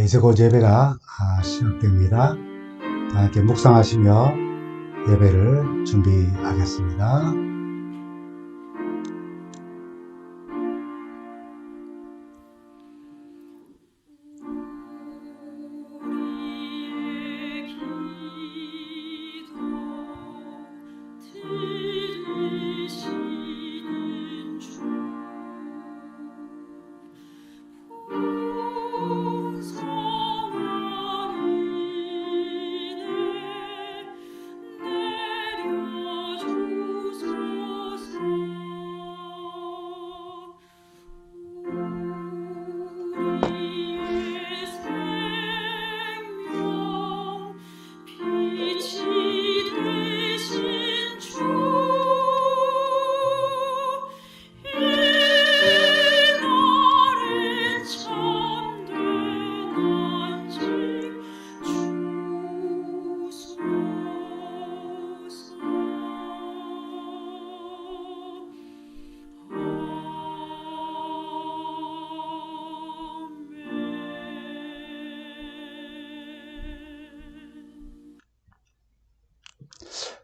이제 곧 예배가 시작됩니다. 다 함께 묵상하시며 예배를 준비하겠습니다.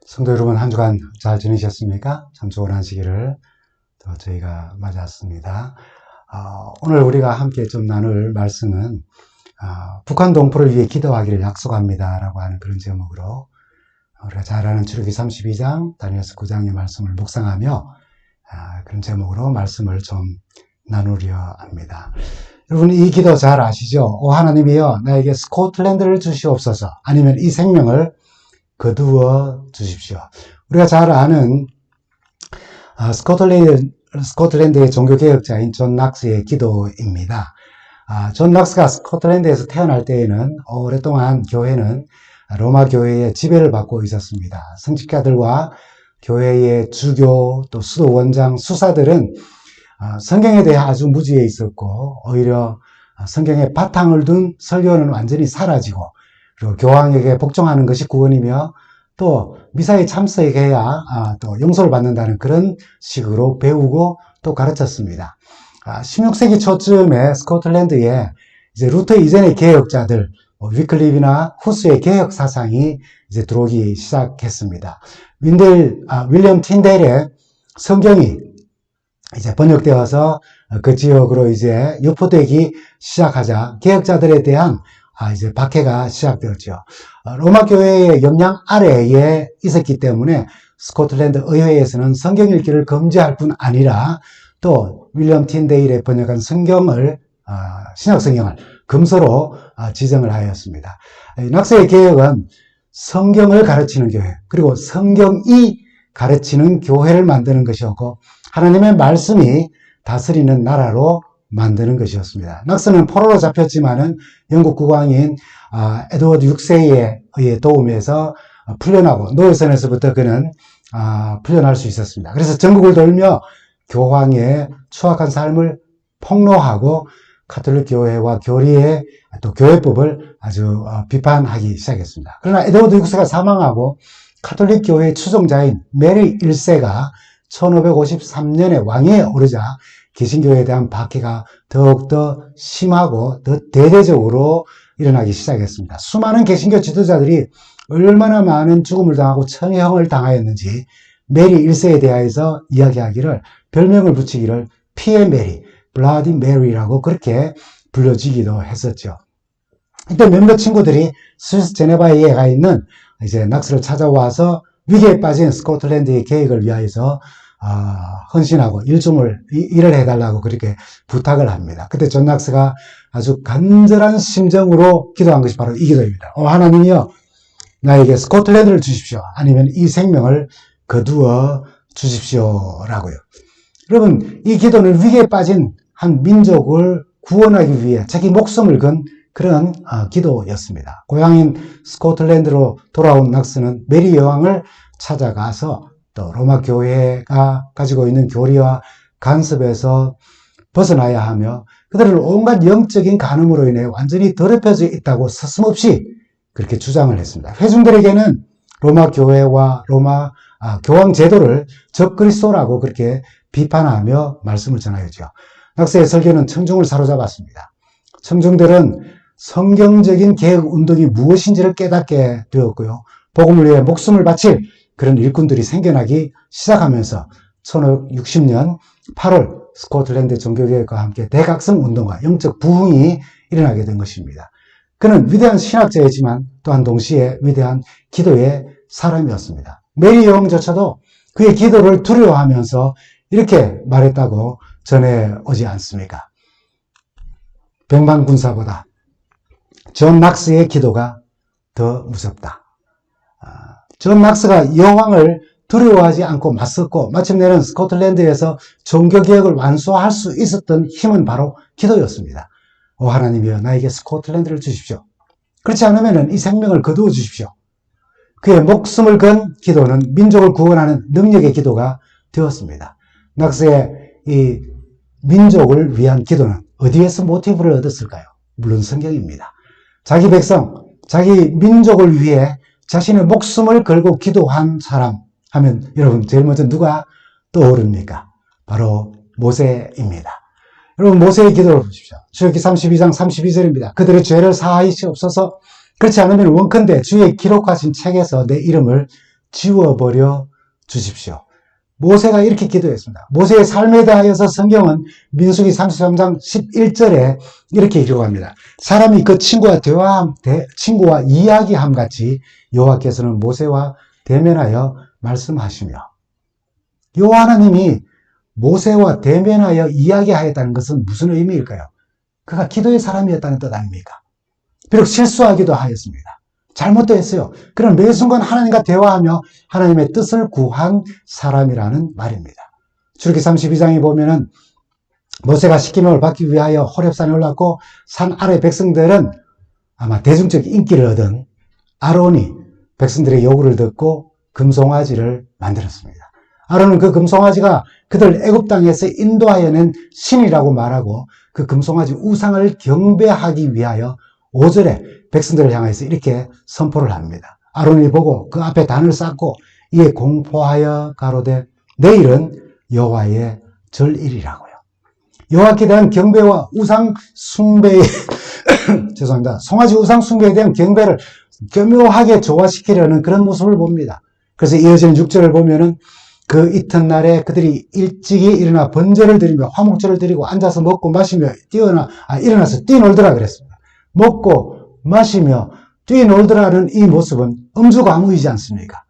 성도 여러분, 한 주간 잘 지내셨습니까? 참 좋은 한 시기를 저희가 맞았습니다. 오늘 우리가 함께 좀 나눌 말씀은 북한 동포를 위해 기도하기를 약속합니다 라고 하는 그런 제목으로 우리가 잘 아는 출애굽기 32장, 다니엘서 9장의 말씀을 묵상하며 그런 제목으로 말씀을 좀 나누려 합니다. 여러분, 이 기도 잘 아시죠? 오 하나님이여, 나에게 스코틀랜드를 주시옵소서, 아니면 이 생명을 거두어 주십시오. 우리가 잘 아는 스코틀랜드의 종교개혁자인 존 낙스의 기도입니다. 존 낙스가 스코틀랜드에서 태어날 때에는 오랫동안 교회는 로마 교회의 지배를 받고 있었습니다. 성직자들과 교회의 주교, 또 수도 원장, 수사들은 성경에 대해 아주 무지해 있었고, 오히려 성경에 바탕을 둔 설교는 완전히 사라지고, 그리고 교황에게 복종하는 것이 구원이며 또 미사에 참석해야 또 용서를 받는다는 그런 식으로 배우고 또 가르쳤습니다. 16세기 초쯤에 스코틀랜드에 이제 루터 이전의 개혁자들, 위클리프나 후스의 개혁 사상이 이제 들어오기 시작했습니다. 윌리엄 틴델의 성경이 이제 번역되어서 그 지역으로 이제 유포되기 시작하자 개혁자들에 대한 이제 박해가 시작되었죠. 로마 교회의 영향 아래에 있었기 때문에 스코틀랜드 의회에서는 성경 읽기를 금지할 뿐 아니라 또 윌리엄 틴데일의 번역한 성경을, 신약 성경을 금서로 지정을 하였습니다. 낙스의 개혁은 성경을 가르치는 교회, 그리고 성경이 가르치는 교회를 만드는 것이었고, 하나님의 말씀이 다스리는 나라로 만드는 것이었습니다. 낙스는 포로로 잡혔지만은 영국 국왕인 에드워드 6세에 의해 도움에서 풀려나고 노예선에서부터 그는 풀려날 수 있었습니다. 그래서 전국을 돌며 교황의 추악한 삶을 폭로하고 가톨릭 교회와 교리의 또 교회법을 아주 비판하기 시작했습니다. 그러나 에드워드 6세가 사망하고 가톨릭 교회의 추종자인 메리 1세가 1553년에 왕위에 오르자 개신교에 대한 박해가 더욱더 심하고 더 대대적으로 일어나기 시작했습니다. 수많은 개신교 지도자들이 얼마나 많은 죽음을 당하고 천형을 당하였는지 메리 1세에 대하여서 이야기하기를, 별명을 붙이기를 피의 메리, 블라디 메리라고 그렇게 불려지기도 했었죠. 이때 몇몇 친구들이 스위스 제네바에 가 있는 이제 낙스를 찾아와서 위기에 빠진 스코틀랜드의 계획을 위하여서 헌신하고 일을 해달라고 그렇게 부탁을 합니다. 그때 존 낙스가 아주 간절한 심정으로 기도한 것이 바로 이 기도입니다. 하나님이여, 나에게 스코틀랜드를 주십시오. 아니면 이 생명을 거두어 주십시오라고요. 여러분, 이 기도는 위기에 빠진 한 민족을 구원하기 위해 자기 목숨을 건 그런 기도였습니다. 고향인 스코틀랜드로 돌아온 낙스는 메리 여왕을 찾아가서 또 로마 교회가 가지고 있는 교리와 간섭에서 벗어나야 하며 그들을 온갖 영적인 간음으로 인해 완전히 더럽혀져 있다고 서슴없이 그렇게 주장을 했습니다. 회중들에게는 로마 교회와 로마 교황 제도를 적그리스도라고 그렇게 비판하며 말씀을 전하였죠. 낙스의 설교는 청중을 사로잡았습니다. 청중들은 성경적인 개혁 운동이 무엇인지를 깨닫게 되었고요. 복음을 위해 목숨을 바칠 그런 일꾼들이 생겨나기 시작하면서 1560년 8월 스코틀랜드 종교개혁과 함께 대각성 운동과 영적 부흥이 일어나게 된 것입니다. 그는 위대한 신학자이지만 또한 동시에 위대한 기도의 사람이었습니다. 메리 여왕조차도 그의 기도를 두려워하면서 이렇게 말했다고 전해오지 않습니까? 백만군사보다 존 낙스의 기도가 더 무섭다. 존 낙스가 여왕을 두려워하지 않고 맞섰고 마침내는 스코틀랜드에서 종교개혁을 완수할 수 있었던 힘은 바로 기도였습니다. 오 하나님이여 나에게 스코틀랜드를 주십시오. 그렇지 않으면 이 생명을 거두어 주십시오. 그의 목숨을 건 기도는 민족을 구원하는 능력의 기도가 되었습니다. 낙스의 이 민족을 위한 기도는 어디에서 모티브를 얻었을까요? 물론 성경입니다. 자기 백성, 자기 민족을 위해 자신의 목숨을 걸고 기도한 사람 하면 여러분 제일 먼저 누가 떠오릅니까? 바로 모세입니다. 여러분 모세의 기도를 보십시오. 출애굽기 32장 32절입니다. 그들의 죄를 사하시옵소서. 그렇지 않으면 원컨대 주의 기록하신 책에서 내 이름을 지워버려 주십시오. 모세가 이렇게 기도했습니다. 모세의 삶에 대하여서 성경은 민수기 33장 11절에 이렇게 기록합니다. 사람이 그 친구와 이야기함 같이 여호와께서는 모세와 대면하여 말씀하시며, 여호와 하나님이 모세와 대면하여 이야기하였다는 것은 무슨 의미일까요? 그가 기도의 사람이었다는 뜻 아닙니까? 비록 실수하기도 하였습니다. 잘못도 했어요. 그런 매 순간 하나님과 대화하며 하나님의 뜻을 구한 사람이라는 말입니다. 출애굽기 32장에 보면은 모세가 시킴을 받기 위하여 호렙산에 올랐고 산 아래 백성들은 아마 대중적 인기를 얻은 아론이 백성들의 요구를 듣고 금송아지를 만들었습니다. 아론은 그 금송아지가 그들 애굽 땅에서 인도하여낸 신이라고 말하고 그 금송아지 우상을 경배하기 위하여 5절에 백성들을 향해서 이렇게 선포를 합니다. 아론이 보고 그 앞에 단을 쌓고 이에 공포하여 가로되 내일은 여호와의 절일이라고요. 여호와께 대한 경배와 우상 숭배의 죄송합니다. 송아지 우상 숭배에 대한 경배를 교묘하게 조화시키려는 그런 모습을 봅니다. 그래서 이어지는 6절을 보면은 그 이튿날에 그들이 일찍이 일어나 번제를 드리며 화목제를 드리고 앉아서 먹고 마시며 일어나서 뛰놀더라 그랬습니다. 먹고 마시며 뛰놀더라는 이 모습은 음주가무이지 않습니까?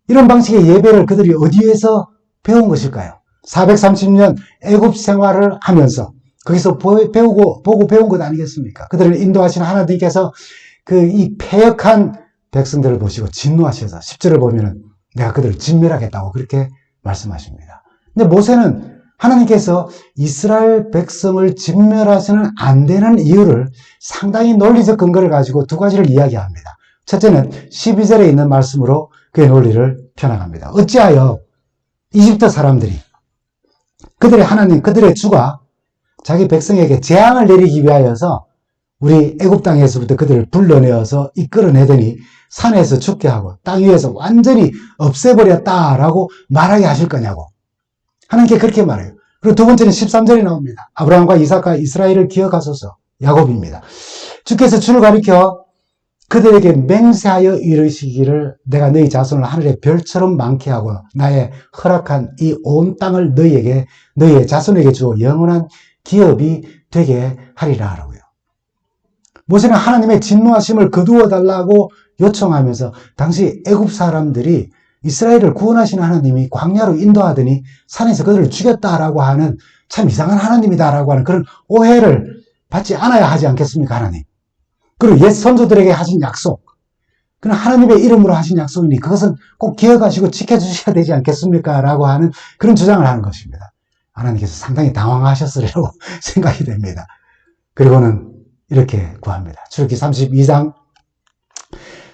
이런 방식의 예배를 그들이 어디에서 배운 것일까요? 430년 애굽 생활을 하면서 거기서 보고 배운 것 아니겠습니까? 그들을 인도하신 하나님께서 이 패역한 백성들을 보시고 진노하셔서 10절을 보면은 내가 그들을 진멸하겠다고 그렇게 말씀하십니다. 근데 모세는 하나님께서 이스라엘 백성을 진멸하시는 안 되는 이유를 상당히 논리적 근거를 가지고 두 가지를 이야기합니다. 첫째는 12절에 있는 말씀으로 그의 논리를 펴나갑니다. 어찌하여 이집트 사람들이 그들의 하나님, 그들의 주가 자기 백성에게 재앙을 내리기 위하여서 우리 애굽 땅에서부터 그들을 불러내어서 이끌어내더니 산에서 죽게 하고 땅 위에서 완전히 없애버렸다라고 말하게 하실 거냐고. 하나님께 그렇게 말해요. 그리고 두 번째는 13절이 나옵니다. 아브라함과 이삭과 이스라엘을 기억하소서. 야곱입니다. 주께서 주를 가리켜 그들에게 맹세하여 이르시기를 내가 너희 자손을 하늘의 별처럼 많게 하고 나의 허락한 이 온 땅을 너희의 자손에게 주어 영원한 기업이 되게 하리라 하라고요. 모세는 하나님의 진노하심을 거두어 달라고 요청하면서 당시 애굽 사람들이 이스라엘을 구원하시는 하나님이 광야로 인도하더니 산에서 그들을 죽였다라고 하는 참 이상한 하나님이다라고 하는 그런 오해를 받지 않아야 하지 않겠습니까, 하나님? 그리고 옛 선조들에게 하신 약속, 그는 하나님의 이름으로 하신 약속이니 그것은 꼭 기억하시고 지켜주셔야 되지 않겠습니까? 라고 하는 그런 주장을 하는 것입니다. 하나님께서 상당히 당황하셨으리라고 생각이 됩니다. 그리고는 이렇게 구합니다. 출애굽기 32장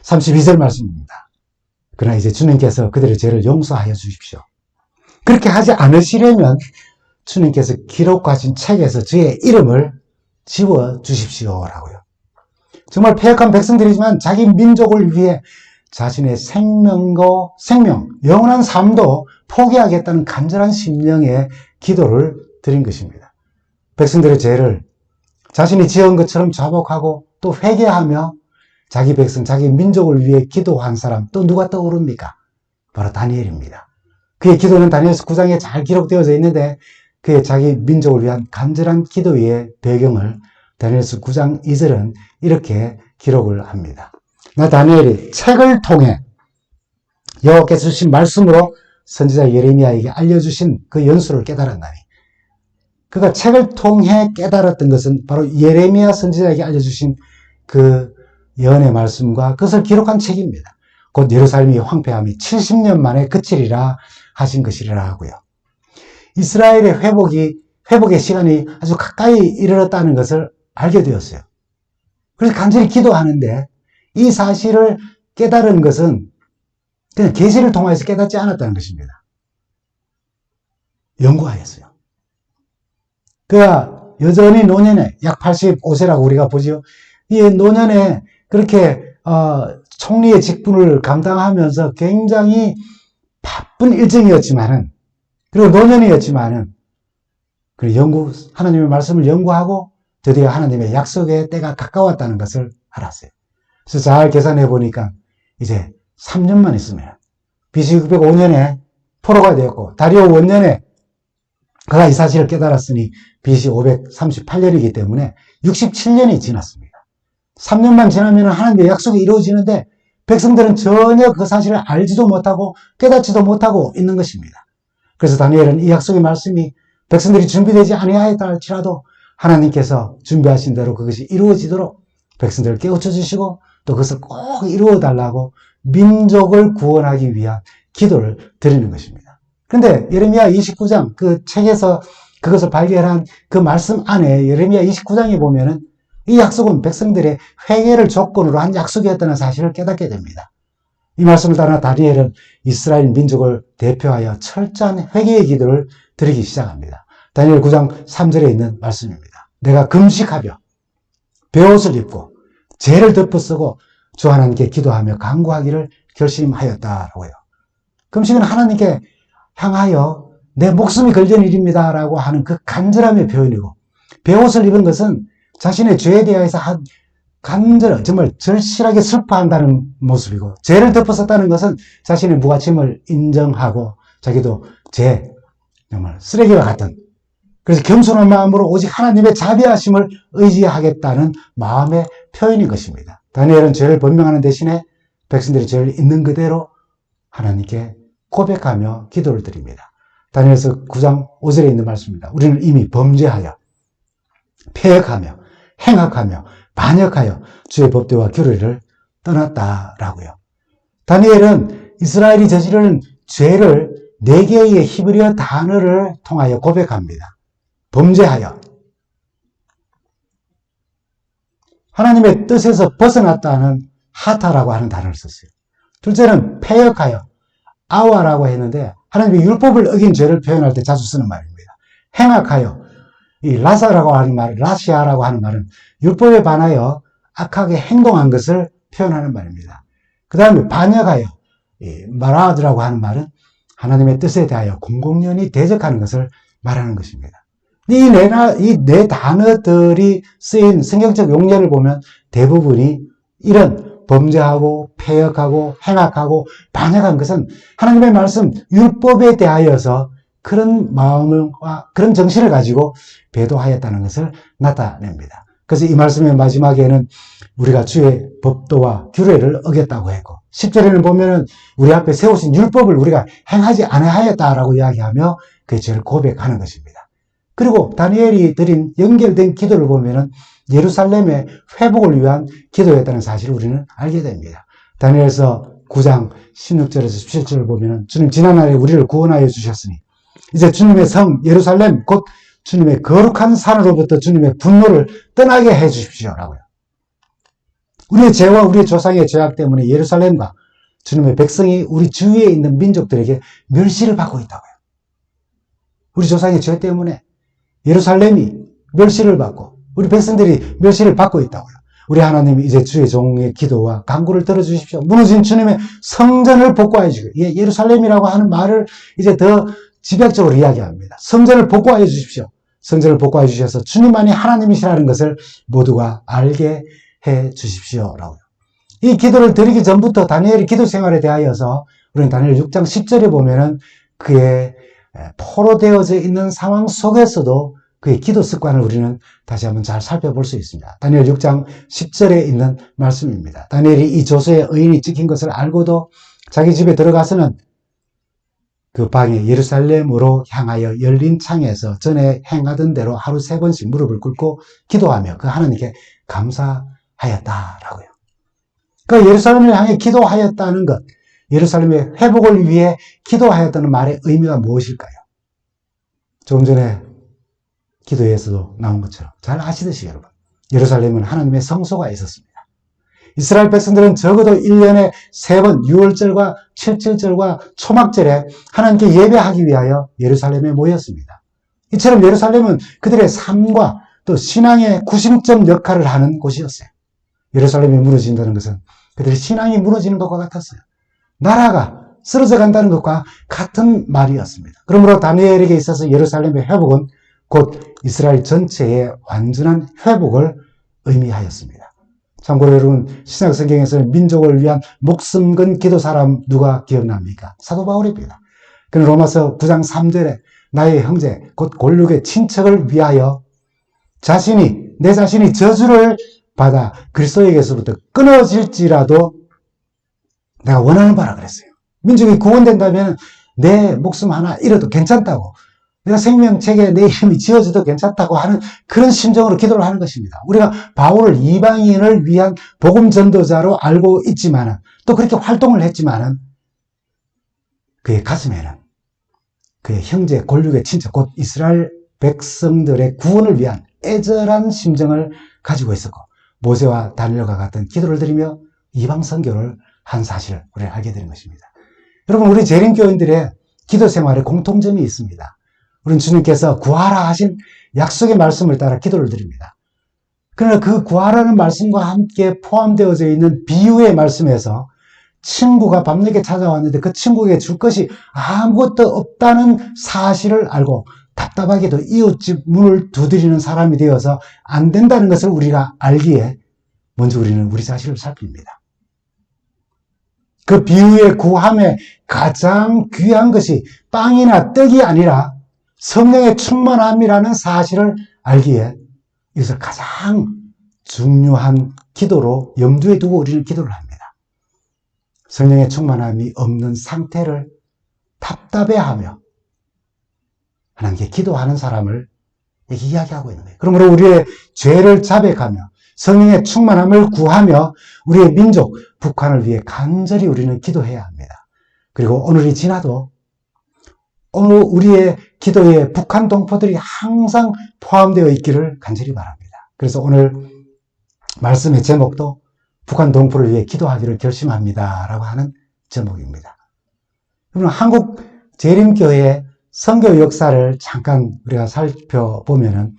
32절 말씀입니다. 그러나 이제 주님께서 그들의 죄를 용서하여 주십시오. 그렇게 하지 않으시려면 주님께서 기록하신 책에서 저의 이름을 지워 주십시오라고요. 정말 패역한 백성들이지만 자기 민족을 위해 자신의 생명, 영원한 삶도 포기하겠다는 간절한 심령의 기도를 드린 것입니다. 백성들의 죄를 자신이 지은 것처럼 자복하고 또 회개하며 자기 백성, 자기 민족을 위해 기도한 사람 또 누가 떠오릅니까? 바로 다니엘입니다. 그의 기도는 다니엘서 9장에 잘 기록되어져 있는데 그의 자기 민족을 위한 간절한 기도의 배경을 다니엘서 9장 2절은 이렇게 기록을 합니다. 나 다니엘이 책을 통해 여호와께서 주신 말씀으로 선지자 예레미야에게 알려주신 그 연수를 깨달았나니, 그가 책을 통해 깨달았던 것은 바로 예레미야 선지자에게 알려주신 그 예언의 말씀과 그것을 기록한 책입니다. 곧 예루살렘이 황폐함이 70년 만에 그치리라 하신 것이라 하고요. 이스라엘의 회복의 시간이 아주 가까이 이르렀다는 것을 알게 되었어요. 그래서 간절히 기도하는데 이 사실을 깨달은 것은 그냥 계시를 통해서 깨닫지 않았다는 것입니다. 연구하였어요. 그가 여전히 노년에 약 85세라고 우리가 보죠. 이 노년에 그렇게 총리의 직분을 감당하면서 굉장히 바쁜 일정이었지만은, 그리고 노년이었지만은 하나님의 말씀을 연구하고 드디어 하나님의 약속의 때가 가까웠다는 것을 알았어요. 그래서 잘 계산해 보니까 이제 3년만 있으면 BC 605년에 포로가 되었고 다리오 원년에 그가 이 사실을 깨달았으니 BC 538년이기 때문에 67년이 지났습니다. 3년만 지나면 하나님의 약속이 이루어지는데 백성들은 전혀 그 사실을 알지도 못하고 깨닫지도 못하고 있는 것입니다. 그래서 다니엘은 이 약속의 말씀이 백성들이 준비되지 아니하였다 할지라도 하나님께서 준비하신 대로 그것이 이루어지도록 백성들을 깨우쳐 주시고 또 그것을 꼭 이루어 달라고 민족을 구원하기 위한 기도를 드리는 것입니다. 그런데 예레미야 29장 그 책에서 그것을 발견한 그 말씀 안에 예레미야 29장에 보면은 이 약속은 백성들의 회개를 조건으로 한 약속이었다는 사실을 깨닫게 됩니다. 이 말씀을 따라 다니엘은 이스라엘 민족을 대표하여 철저한 회개의 기도를 드리기 시작합니다. 다니엘 9장 3절에 있는 말씀입니다. 내가 금식하며 베옷을 입고 죄를 덮어쓰고 주 하나님께 기도하며 간구하기를 결심하였다라고요. 금식은 하나님께 향하여 내 목숨이 걸린 일입니다라고 하는 그 간절함의 표현이고, 베옷을 입은 것은 자신의 죄에 대해서 정말 절실하게 슬퍼한다는 모습이고, 죄를 덮어섰다는 것은 자신의 무가침을 인정하고 자기도 정말 쓰레기와 같은, 그래서 겸손한 마음으로 오직 하나님의 자비하심을 의지하겠다는 마음의 표현인 것입니다. 다니엘은 죄를 변명하는 대신에 백성들이 죄를 있는 그대로 하나님께 고백하며 기도를 드립니다. 다니엘서 9장 5절에 있는 말씀입니다. 우리는 이미 범죄하여 패역하며 행악하며 반역하여 주의 법도와 규례를 떠났다라고요. 다니엘은 이스라엘이 저지르는 죄를 4개의 히브리어 단어를 통하여 고백합니다. 범죄하여, 하나님의 뜻에서 벗어났다는 하타라고 하는 단어를 썼어요. 둘째는 패역하여, 아와라고 했는데 하나님의 율법을 어긴 죄를 표현할 때 자주 쓰는 말입니다. 행악하여, 이 라사라고 하는 말, 라시아라고 하는 말은 율법에 반하여 악하게 행동한 것을 표현하는 말입니다. 그 다음에 반역하여, 이 마라드라고 하는 하나님의 뜻에 대하여 공공연히 대적하는 것을 말하는 것입니다. 이 네 단어들이 쓰인 성경적 용례를 보면 대부분이 이런 범죄하고 패역하고 행악하고 반역한 것은 하나님의 말씀 율법에 대하여서 그런 마음과 그런 정신을 가지고 배도하였다는 것을 나타냅니다. 그래서 이 말씀의 마지막에는 우리가 주의 법도와 규례를 어겼다고 했고, 10절에는 보면은 우리 앞에 세우신 율법을 우리가 행하지 아니하였다라고 이야기하며 그 죄를 고백하는 것입니다. 그리고 다니엘이 드린 연결된 기도를 보면은 예루살렘의 회복을 위한 기도였다는 사실을 우리는 알게 됩니다. 다니엘서 9장 16절에서 17절을 보면은 주님 지난날에 우리를 구원하여 주셨으니 이제 주님의 성 예루살렘 곧 주님의 거룩한 산으로부터 주님의 분노를 떠나게 해 주십시오라고요. 우리의 죄와 우리의 조상의 죄악 때문에 예루살렘과 주님의 백성이 우리 주위에 있는 민족들에게 멸시를 받고 있다고요. 우리 조상의 죄 때문에 예루살렘이 멸시를 받고 우리 백성들이 멸시를 받고 있다고요. 우리 하나님이 이제 주의 종의 기도와 간구를 들어주십시오. 무너진 주님의 성전을 복구해 주시고, 예루살렘이라고 하는 말을 이제 더 집약적으로 이야기합니다. 성전을 복구해 주십시오. 성전을 복구해 주셔서 주님만이 하나님이시라는 것을 모두가 알게 해 주십시오라고요. 이 기도를 드리기 전부터 다니엘의 기도 생활에 대하여서 우리는 다니엘 6장 10절에 보면은 그의 포로되어져 있는 상황 속에서도 그의 기도 습관을 우리는 다시 한번 잘 살펴볼 수 있습니다. 다니엘 6장 10절에 있는 말씀입니다. 다니엘이 이 조서에 의인이 찍힌 것을 알고도 자기 집에 들어가서는 그 방에 예루살렘으로 향하여 열린 창에서 전에 행하던 대로 하루 3번씩 무릎을 꿇고 기도하며 그 하나님께 감사하였다라고요. 그 예루살렘을 향해 기도하였다는 것, 예루살렘의 회복을 위해 기도하였다는 말의 의미가 무엇일까요? 조금 전에 기도에서도 나온 것처럼 잘 아시듯이 여러분, 예루살렘은 하나님의 성소가 있었습니다. 이스라엘 백성들은 적어도 1년에 3번 6월절과 7절과 초막절에 하나님께 예배하기 위하여 예루살렘에 모였습니다. 이처럼 예루살렘은 그들의 삶과 또 신앙의 구심점 역할을 하는 곳이었어요. 예루살렘이 무너진다는 것은 그들의 신앙이 무너지는 것과 같았어요. 나라가 쓰러져 간다는 것과 같은 말이었습니다. 그러므로 다니엘에게 있어서 예루살렘의 회복은 곧 이스라엘 전체의 완전한 회복을 의미하였습니다. 참고로 여러분, 신약 성경에서는 민족을 위한 목숨 건 기도 사람 누가 기억납니까? 사도 바울입니다. 그는 로마서 9장 3절에 나의 형제 곧 골육의 친척을 위하여 내 자신이 저주를 받아 그리스도에게서부터 끊어질지라도 내가 원하는 바라 그랬어요. 민족이 구원된다면 내 목숨 하나 잃어도 괜찮다고, 내가 생명책에 내 이름이 지어져도 괜찮다고 하는 그런 심정으로 기도를 하는 것입니다. 우리가 바울을 이방인을 위한 복음 전도자로 알고 있지만은, 또 그렇게 활동을 했지만은, 그의 가슴에는 그의 형제 골육의 친척 곧 이스라엘 백성들의 구원을 위한 애절한 심정을 가지고 있었고, 모세와 다니엘과 같은 기도를 드리며 이방 선교를 한 사실을 우리가 알게 되는 것입니다. 여러분, 우리 재림교인들의 기도 생활에 공통점이 있습니다. 우리는 주님께서 구하라 하신 약속의 말씀을 따라 기도를 드립니다. 그러나 그 구하라는 말씀과 함께 포함되어져 있는 비유의 말씀에서 친구가 밤늦게 찾아왔는데 그 친구에게 줄 것이 아무것도 없다는 사실을 알고 답답하게도 이웃집 문을 두드리는 사람이 되어서 안 된다는 것을 우리가 알기에 먼저 우리는 우리 자신을 살핍니다. 그 비유의 구함에 가장 귀한 것이 빵이나 떡이 아니라 성령의 충만함이라는 사실을 알기에 이것을 가장 중요한 기도로 염두에 두고 우리는 기도를 합니다. 성령의 충만함이 없는 상태를 답답해하며 하나님께 기도하는 사람을 이야기하고 있는 거예요. 그러므로 우리의 죄를 자백하며 성령의 충만함을 구하며 우리의 민족 북한을 위해 간절히 우리는 기도해야 합니다. 그리고 오늘이 지나도 오늘 우리의 기도에 북한 동포들이 항상 포함되어 있기를 간절히 바랍니다. 그래서 오늘 말씀의 제목도 북한 동포를 위해 기도하기를 결심합니다 라고 하는 제목입니다. 여러분, 한국 재림교회의 선교 역사를 잠깐 우리가 살펴보면은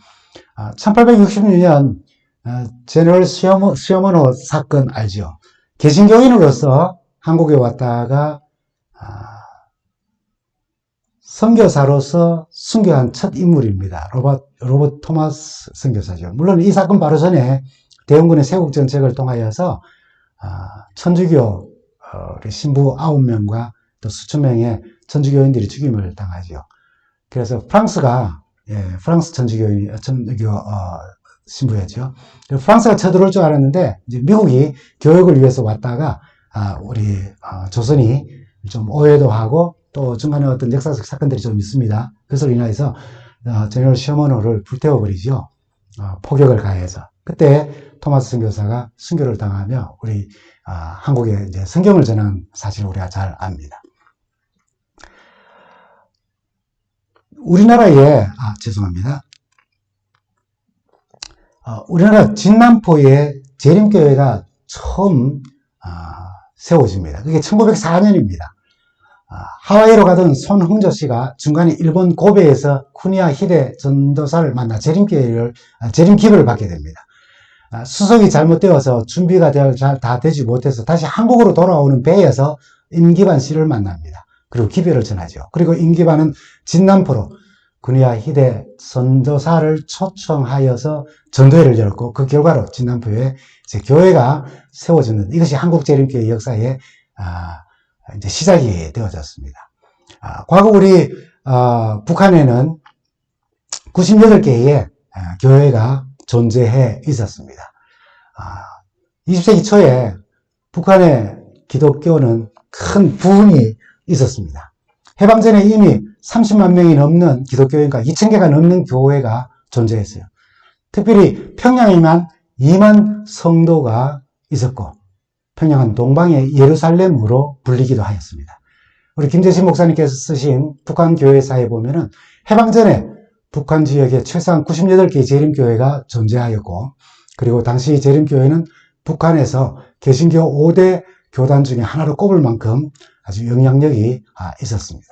1866년 제너럴 시어머노 사건 알죠? 개신교인으로서 한국에 왔다가 선교사로서 순교한 첫 인물입니다. 로버트 토마스 선교사죠. 물론 이 사건 바로 전에 대원군의 세국 정책을 통하여서 천주교 신부 9명과 또 수천 명의 천주교인들이 죽임을 당하죠. 그래서 프랑스가 프랑스 천주교 신부였죠. 프랑스가 쳐들어올 줄 알았는데 이제 미국이 교역을 위해서 왔다가 우리 조선이 좀 오해도 하고 또 중간에 어떤 역사적 사건들이 좀 있습니다. 그것으로 인해서 제너럴 시어머노를 불태워버리죠. 포격을 가해서. 그때 토마스 선교사가 순교를 당하며 우리 한국에 이제 성경을 전한 사실을 우리가 잘 압니다. 우리나라에 죄송합니다. 우리나라 진남포에 재림교회가 처음 세워집니다. 그게 1904년입니다. 하와이로 가던 손흥조 씨가 중간에 일본 고베에서 쿠니아 히데 전도사를 만나 재림기별을 받게 됩니다. 수송이 잘못되어서 준비가 다 되지 못해서 다시 한국으로 돌아오는 배에서 임기반 씨를 만납니다. 그리고 기별을 전하죠. 그리고 임기반은 진남포로 구니아 히데 선교사를 초청하여서 전도회를 열었고 그 결과로 진남포에 이제 교회가 세워졌는 이것이 한국재림교회 역사의 이제 시작이 되어졌습니다. 과거 우리 북한에는 98개의 교회가 존재해 있었습니다. 20세기 초에 북한의 기독교는 큰 부흥이 있었습니다. 해방 전에 이미 30만 명이 넘는 기독교인과 2,000개가 넘는 교회가 존재했어요. 특별히 평양에만 2만 성도가 있었고 평양은 동방의 예루살렘으로 불리기도 하였습니다. 우리 김재신 목사님께서 쓰신 북한 교회사에 보면은 해방 전에 북한 지역에 최소한 98개의 재림교회가 존재하였고 그리고 당시 재림교회는 북한에서 개신교 5대 교단 중에 하나로 꼽을 만큼 아주 영향력이 있었습니다.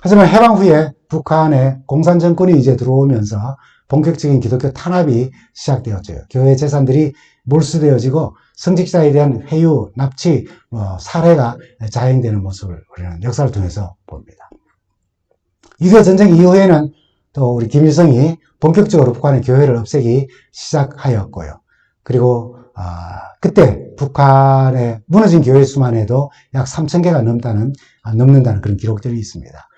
하지만 해방 후에 북한에 공산정권이 이제 들어오면서 본격적인 기독교 탄압이 시작되었죠. 교회 재산들이 몰수되어지고 성직자에 대한 회유, 납치, 살해가 자행되는 모습을 우리는 역사를 통해서 봅니다. 6.25 전쟁 이후에는 또 우리 김일성이 본격적으로 북한의 교회를 없애기 시작하였고요. 그리고 그때 북한의 무너진 교회 수만 해도 약 3,000개가 넘는다는 그런 기록들이 있습니다.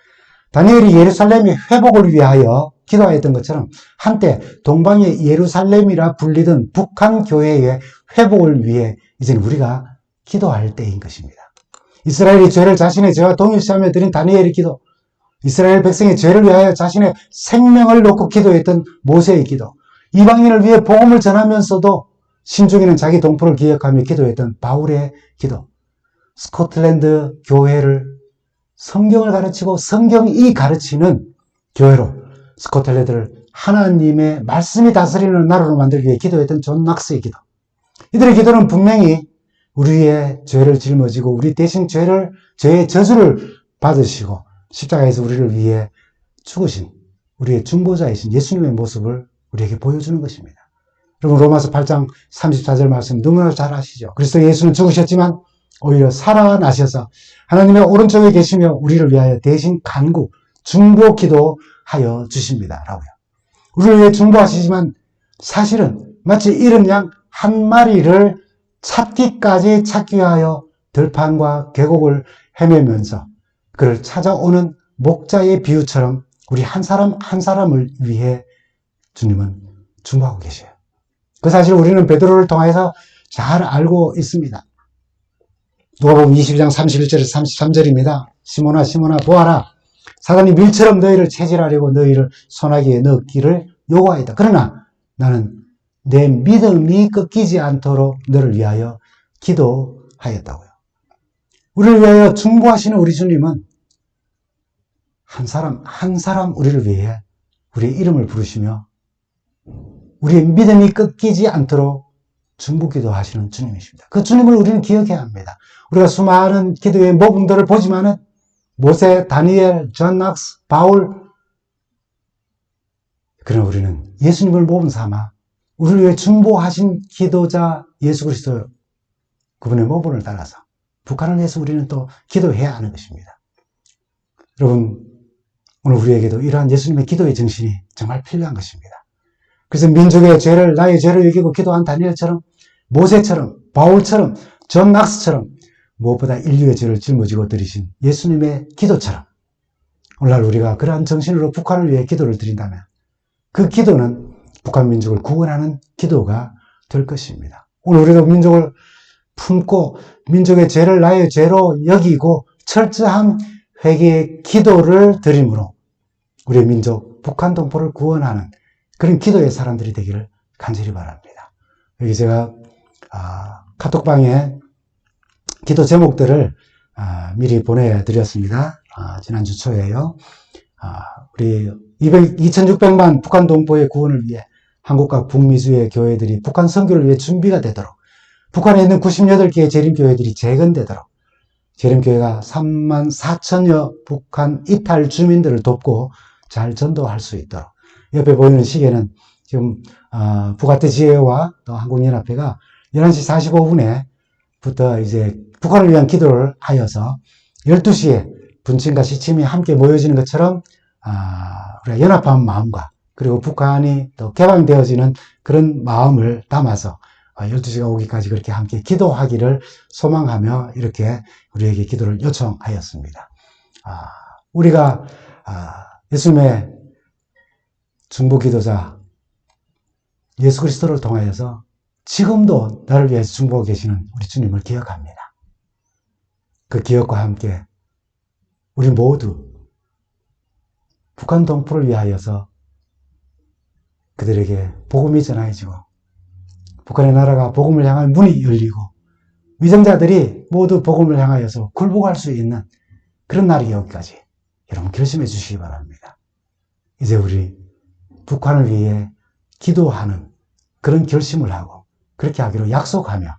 다니엘이 예루살렘의 회복을 위하여 기도하였던 것처럼 한때 동방의 예루살렘이라 불리던 북한 교회의 회복을 위해 이제는 우리가 기도할 때인 것입니다. 이스라엘이 죄를 자신의 죄와 동일시하며 드린 다니엘의 기도, 이스라엘 백성의 죄를 위하여 자신의 생명을 놓고 기도했던 모세의 기도, 이방인을 위해 복음을 전하면서도 신중에는 자기 동포를 기억하며 기도했던 바울의 기도, 스코틀랜드 교회를 성경을 가르치고 성경이 가르치는 교회로 스코틀랜드를 하나님의 말씀이 다스리는 나라로 만들기 위해 기도했던 존 낙스의 기도. 이들의 기도는 분명히 우리의 죄를 짊어지고 우리 대신 죄의 저주를 받으시고 십자가에서 우리를 위해 죽으신 우리의 중보자이신 예수님의 모습을 우리에게 보여주는 것입니다. 여러분 로마서 8장 34절 말씀 너무나 잘 아시죠? 그리스도 예수는 죽으셨지만 오히려 살아나셔서 하나님의 오른쪽에 계시며 우리를 위하여 대신 간구, 중보 기도하여 주십니다. 라고요. 우리를 위해 중보하시지만 사실은 마치 잃은 양 한 마리를 찾기 위하여 들판과 계곡을 헤매면서 그를 찾아오는 목자의 비유처럼 우리 한 사람 한 사람을 위해 주님은 중보하고 계셔요. 그 사실 우리는 베드로를 통해서 잘 알고 있습니다. 누가복음 22장 31절에서 33절입니다. 시몬아 시몬아 보아라. 사단이 밀처럼 너희를 체질하려고 너희를 소나기에 넣기를 요구하였다. 그러나 나는 내 믿음이 꺾이지 않도록 너를 위하여 기도하였다고요. 우리를 위하여 중보하시는 우리 주님은 한 사람 우리를 위해 우리의 이름을 부르시며 우리의 믿음이 꺾이지 않도록 중보기도 하시는 주님이십니다. 그 주님을 우리는 기억해야 합니다. 우리가 수많은 기도의 모범들을 보지만은 모세, 다니엘, 존 낙스, 바울 그러나 우리는 예수님을 모범 삼아 우리를 위해 중보하신 기도자 예수 그리스도 그분의 모범을 따라서 북한을 위해서 우리는 또 기도해야 하는 것입니다. 여러분 오늘 우리에게도 이러한 예수님의 기도의 정신이 정말 필요한 것입니다. 그래서 민족의 죄를 나의 죄를 여기고 기도한 다니엘처럼 모세처럼 바울처럼 존 낙스처럼 무엇보다 인류의 죄를 짊어지고 들이신 예수님의 기도처럼 오늘날 우리가 그러한 정신으로 북한을 위해 기도를 드린다면 그 기도는 북한 민족을 구원하는 기도가 될 것입니다. 오늘 우리도 민족을 품고 민족의 죄를 나의 죄로 여기고 철저한 회개의 기도를 드림으로 우리의 민족 북한 동포를 구원하는 그런 기도의 사람들이 되기를 간절히 바랍니다. 여기 제가 카톡방에 기도 제목들을 미리 보내드렸습니다. 지난주 초에요. 우리 2600만 북한 동포의 구원을 위해 한국과 북미주의 교회들이 북한 선교를 위해 준비가 되도록 북한에 있는 98개의 재림교회들이 재건되도록 재림교회가 3만 4천여 북한 이탈 주민들을 돕고 잘 전도할 수 있도록 옆에 보이는 시계는 지금 북아태 지혜와 또 한국연합회가 11시 45분에부터 이제 북한을 위한 기도를 하여서 12시에 분침과 시침이 함께 모여지는 것처럼 우리가 연합한 마음과 그리고 북한이 또 개방되어지는 그런 마음을 담아서 12시가 오기까지 그렇게 함께 기도하기를 소망하며 이렇게 우리에게 기도를 요청하였습니다. 우리가 예수님의 중보기도자 예수 그리스도를 통하여서 지금도 나를 위해서 중보하고 계시는 우리 주님을 기억합니다. 그 기억과 함께 우리 모두 북한 동포를 위하여서 그들에게 복음이 전해지고 북한의 나라가 복음을 향한 문이 열리고 위정자들이 모두 복음을 향하여서 굴복할 수 있는 그런 날이 오기까지 여러분 결심해 주시기 바랍니다. 이제 우리 북한을 위해 기도하는 그런 결심을 하고 그렇게 하기로 약속하며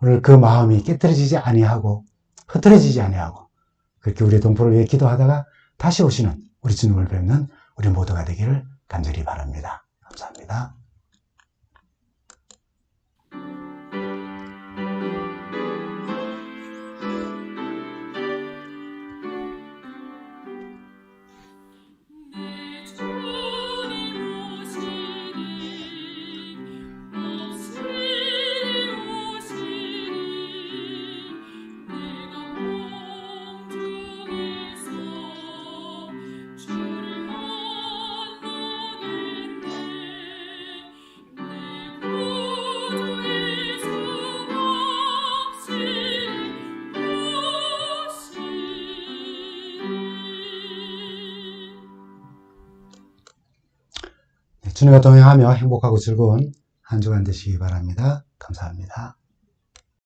오늘 그 마음이 깨뜨려지지 아니하고 흐트러지지 아니하고 그렇게 우리의 동포를 위해 기도하다가 다시 오시는 우리 주님을 뵙는 우리 모두가 되기를 간절히 바랍니다. 감사합니다. 주님과 동행하며 행복하고 즐거운 한 주간 되시기 바랍니다. 감사합니다.